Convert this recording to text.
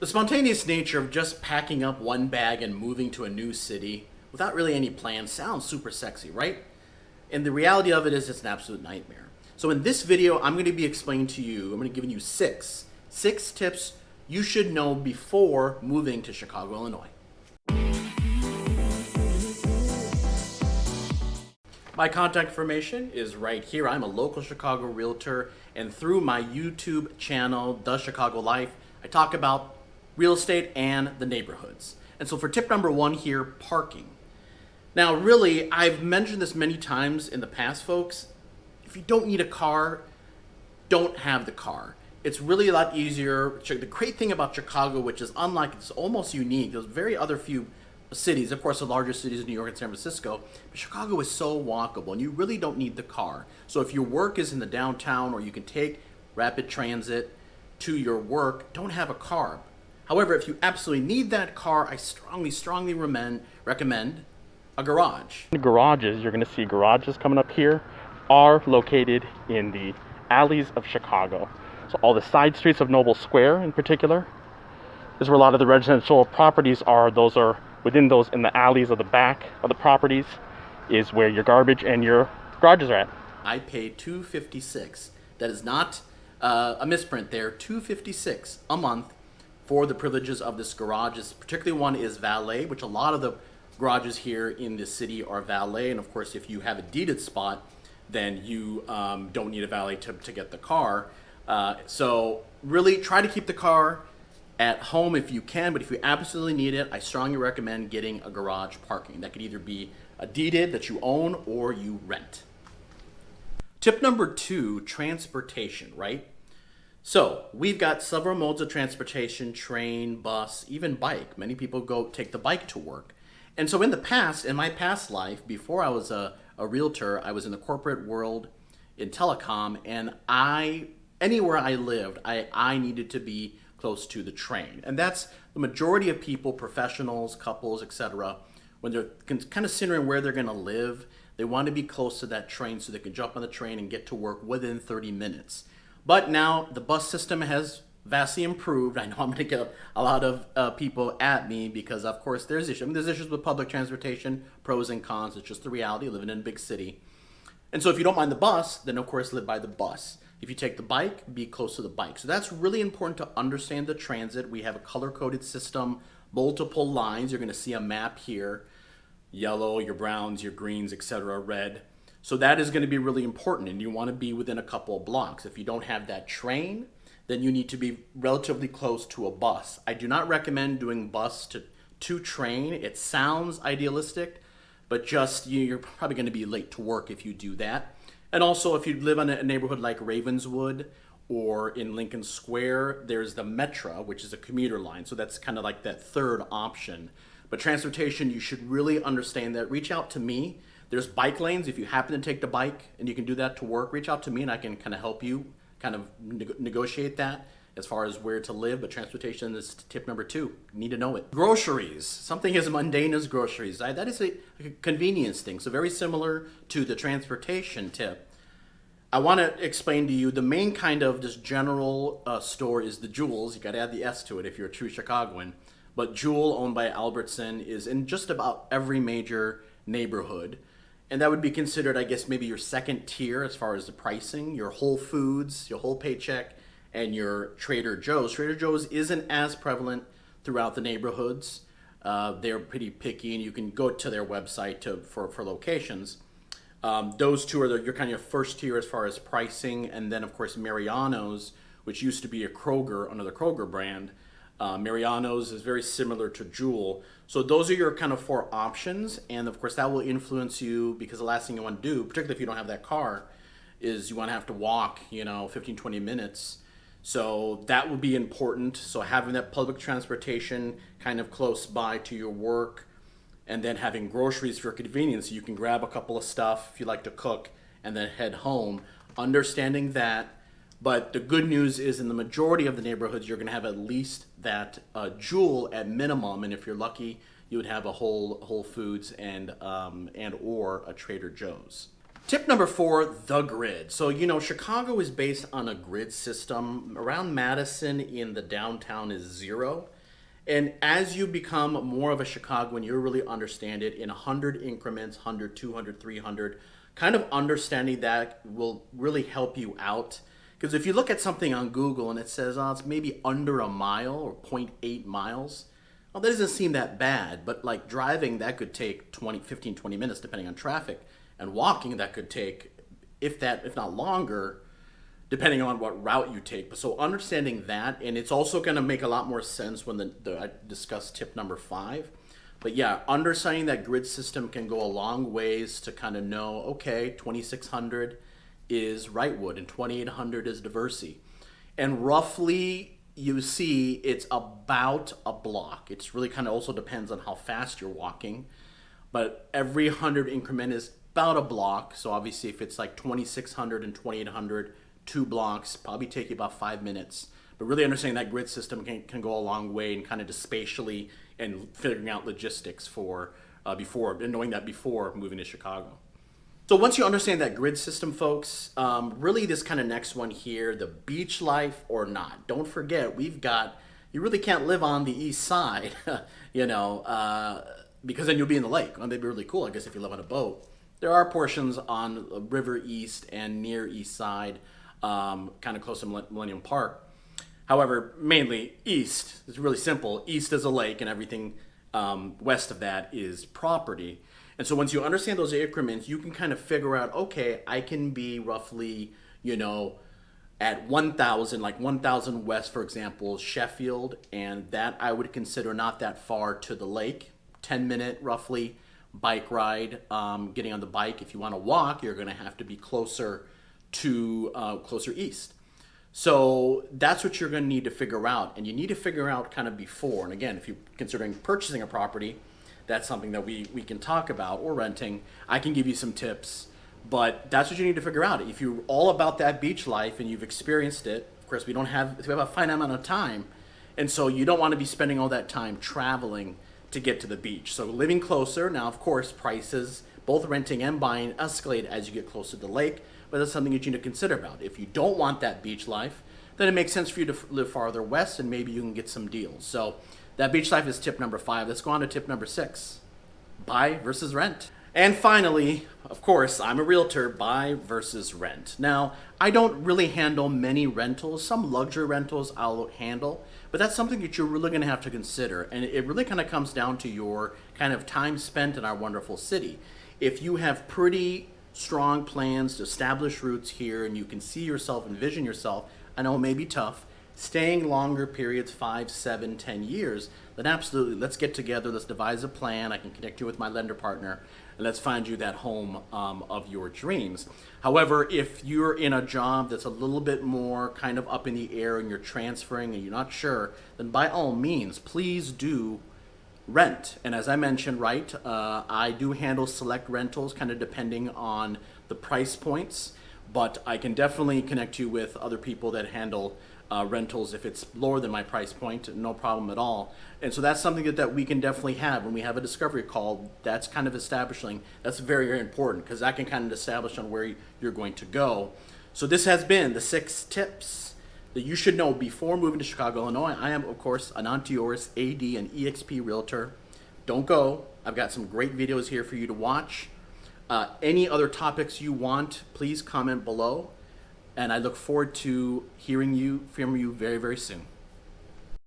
The spontaneous nature of just packing up one bag and moving to a new city without really any plan sounds super sexy, right? And the reality of it is it's an absolute nightmare. So in this video, I'm going to be explaining to you, I'm going to be giving you six tips you should know before moving to Chicago, Illinois. My contact information is right here. I'm a local Chicago realtor, and through my YouTube channel, The Chicago Life, I talk about real estate and the neighborhoods. And so for tip number one here, parking. Now, really, I've mentioned this many times in the past, folks. If you don't need a car, don't have the car. It's really a lot easier. The great thing about Chicago, which is unlike, it's almost unique. There's very other few cities, of course, the largest cities, New York and San Francisco, but Chicago is so walkable, and you really don't need the car. So if your work is in the downtown, or you can take rapid transit to your work, don't have a car. However, if you absolutely need that car, I strongly recommend a garage. The garages, you're going to see garages coming up here, are located in the alleys of Chicago. So all the side streets of Noble Square in particular is where a lot of the residential properties are. Those are within those, in the alleys of the back of the properties, is where your garbage and your garages are at. I paid $256. That is not a misprint there. $256 a month for the privileges of this garage. This particularly one is valet, which a lot of the garages here in the city are valet. And of course, if you have a deeded spot, then you don't need a valet to get the car. So really try to keep the car at home if you can, but if you absolutely need it, I strongly recommend getting a garage parking. That could either be a deeded that you own or you rent. Tip number two, transportation, right? So we've got several modes of transportation: train, bus, even bike. Many people go take the bike to work. And so in my past life, before I was a realtor, I was in the corporate world in telecom, and anywhere I lived, I needed to be close to the train. And that's the majority of people, professionals, couples, etc. When they're kind of considering where they're going to live, they want to be close to that train so they can jump on the train and get to work within 30 minutes. But now the bus system has vastly improved. I know I'm going to get a lot of people at me because, of course, there's issues. I mean, there's issues with public transportation, pros and cons. It's just the reality of living in a big city. And so if you don't mind the bus, then of course live by the bus. If you take the bike, be close to the bike. So that's really important to understand the transit. We have a color-coded system, multiple lines. You're going to see a map here: yellow, your browns, your greens, etc., red. So that is going to be really important, and you want to be within a couple of blocks. If you don't have that train, then you need to be relatively close to a bus. I do not recommend doing bus to train. It sounds idealistic, but just you're probably going to be late to work if you do that. And also, if you live in a neighborhood like Ravenswood or in Lincoln Square, there's the Metra, which is a commuter line. So that's kind of like that third option. But transportation, you should really understand that. Reach out to me. There's bike lanes. If you happen to take the bike and you can do that to work, reach out to me and I can kind of help you kind of negotiate that as far as where to live. But transportation is tip number two. You need to know it. Groceries. Something as mundane as groceries. That is a convenience thing. So very similar to the transportation tip. I want to explain to you the main kind of this general store is the Jewels. You got to add the S to it if you're a true Chicagoan. But Jewel, owned by Albertson, is in just about every major neighborhood. And that would be considered, I guess, maybe your second tier as far as the pricing. Your Whole Foods, your Whole Paycheck, and your Trader Joe's. Trader Joe's isn't as prevalent throughout the neighborhoods. They're pretty picky, and you can go to their website for locations. Those two are your kind of your first tier as far as pricing, and then of course Mariano's, which used to be a Kroger under the Kroger brand. Mariano's is very similar to Jewel. So those are your kind of four options, and of course that will influence you because the last thing you want to do, particularly if you don't have that car, is you want to have to walk 15-20 minutes. So that would be important. So having that public transportation kind of close by to your work, and then having groceries for convenience. You can grab a couple of stuff if you like to cook and then head home. Understanding that. But the good news is in the majority of the neighborhoods, you're going to have at least that Jewel at minimum. And if you're lucky, you would have a Whole Foods and or a Trader Joe's. Tip number 4, the grid. So, Chicago is based on a grid system. Around Madison in the downtown is 0. And as you become more of a Chicagoan, you really understand it in 100 increments, 100, 200, 300. Kind of understanding that will really help you out. Because if you look at something on Google and it says, oh, it's maybe under a mile or 0.8 miles, well, that doesn't seem that bad. But like driving, that could take 15, 20 minutes depending on traffic. And walking, that could take, if not longer, depending on what route you take. So understanding that, and it's also going to make a lot more sense when I discuss tip number 5. But yeah, understanding that grid system can go a long ways to kind of know, okay, 2600 is Wrightwood and 2800 is Diversey. And roughly you see it's about a block. It's really kind of also depends on how fast you're walking. But every 100 increment is about a block. So obviously if it's like 2600 and 2800, 2 blocks, probably take you about 5 minutes. But really understanding that grid system can go a long way and kind of just spatially and figuring out logistics for knowing that before moving to Chicago. So once you understand that grid system, folks, really this kind of next one here, the beach life or not. Don't forget, you really can't live on the east side, because then you'll be in the lake. Well, that'd be really cool, I guess, if you live on a boat. There are portions on River East and near East Side, kind of close to Millennium Park. However, mainly east. It's really simple. East is a lake, and everything west of that is property. And so once you understand those increments, you can kind of figure out, okay, I can be roughly, at 1,000, like 1,000 west, for example, Sheffield, and that I would consider not that far to the lake. 10-minute roughly bike ride, getting on the bike. If you want to walk, you're going to have to be closer east. So that's what you're going to need to figure out, and you need to figure out kind of before. And again, if you're considering purchasing a property, that's something that we can talk about, or renting. I can give you some tips, but that's what you need to figure out. If you're all about that beach life and you've experienced it, of course we have a finite amount of time, and so you don't want to be spending all that time traveling to get to the beach. So living closer, now of course prices, both renting and buying, escalate as you get closer to the lake, but that's something that you need to consider about. If you don't want that beach life, then it makes sense for you to live farther west, and maybe you can get some deals. So that beach life is tip number 5. Let's go on to tip number 6, buy versus rent. And finally, of course, I'm a realtor, buy versus rent. Now, I don't really handle many rentals. Some luxury rentals I'll handle, but that's something that you're really going to have to consider. And it really kind of comes down to your kind of time spent in our wonderful city. If you have pretty strong plans to establish roots here and you can see yourself, envision yourself, I know it may be tough, staying longer periods, 5, 7, 10 years, then absolutely, let's get together, let's devise a plan. I can connect you with my lender partner, and let's find you that home of your dreams. However, if you're in a job that's a little bit more kind of up in the air and you're transferring and you're not sure, then by all means, please do rent. And as I mentioned, right, I do handle select rentals, kind of depending on the price points, but I can definitely connect you with other people that handle rentals if it's lower than my price point, no problem at all. And so that's something that we can definitely have when we have a discovery call. That's kind of establishing, that's very, very important, because that can kind of establish on where you're going to go. So this has been the 6 tips that you should know before moving to Chicago, Illinois. I am, of course, Anant Deoras, AD and EXP Realtor. Don't go. I've got some great videos here for you to watch. Any other topics you want, please comment below. And I look forward to hearing from you very, very soon.